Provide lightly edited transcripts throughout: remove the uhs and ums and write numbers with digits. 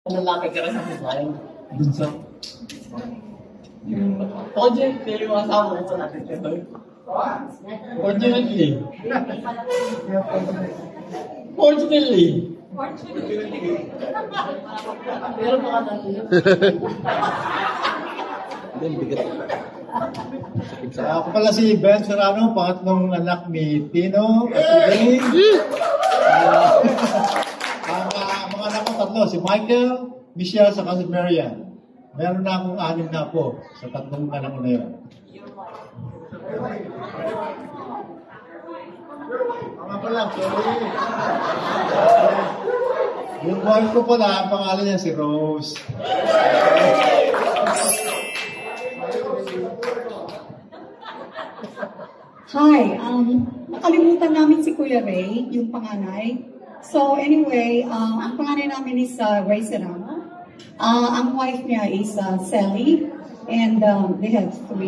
Lalaki ka rin sa buhay. Bunso. Fortunately, yung asawa ko natin siya. Fortunately. Pero baka natin yun. Ako pala si Ben Serrano, pangatlong anak ni Tino at si Dave. Ang mga anak ko tatlo, si Michael, Michelle, saka si Marian. Meron na akong 6 na po sa tatlong anak ko na yun. Mga pala, sorry. Yung wife ko pala, ang pangalan niya si Rose. Hi, nakalimutan namin si Kuya Ray, yung panganay. So anyway, ang panganay namin is Ray Serrano. Ang wife niya is Sally, and they have 4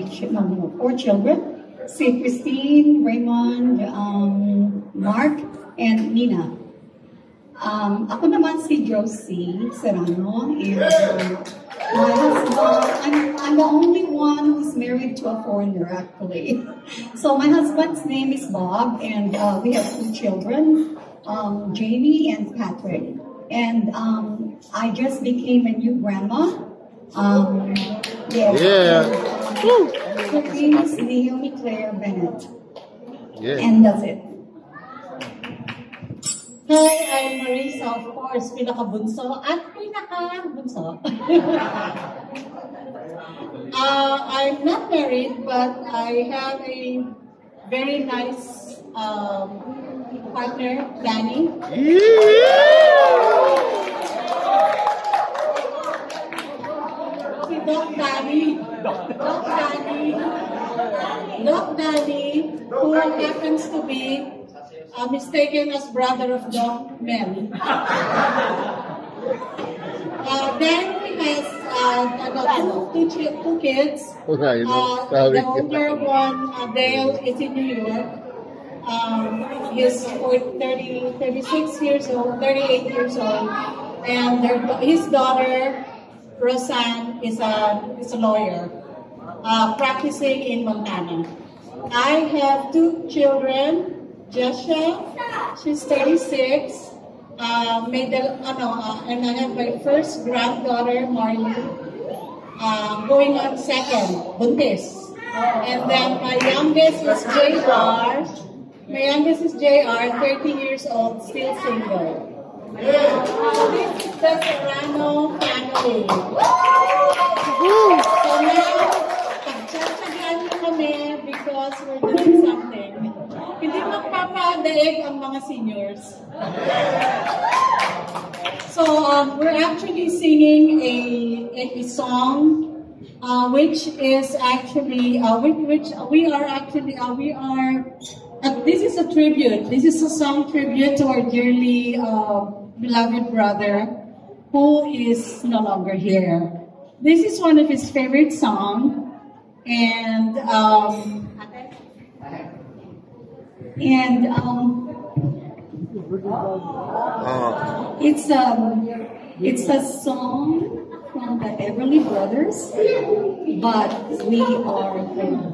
children. Si Christine, Raymond, Mark, and Nina. Ako naman si Josie Serrano, and my husband, I'm the only one who's married to a foreigner, actually. So my husband's name is Bob, and we have 2 children, Jamie and Patrick. And I just became a new grandma. Yeah. Her name is Naomi Claire Bennett. Yeah. And that's it. Hi, I'm Marisa, of course, pinakabunso at pinakabunso. I'm not married, but I have a very nice partner, Danny. Si Doc Danny, who happens to be mistaken as brother of Doc Mel. Then he has two kids. The older one, Dale, is in New York. He's 36 years old, 38 years old. And his daughter, Roseanne, is a lawyer, practicing in Montana. I have 2 children. Joshua, she's 36. And I have my first granddaughter, Marley, going on 2nd, buntis. And then my youngest is JR. My youngest is JR, 30 years old, still single. This is the Serrano family. So now, pagtsatsagaan na kami because we're doing something. Hindi magpapadaig ang mga seniors. So we're actually singing a song which is actually this is a tribute. This is a song tribute to our dearly beloved brother who is no longer here. This is one of his favorite songs, and it's a song from the Everly Brothers, but we are the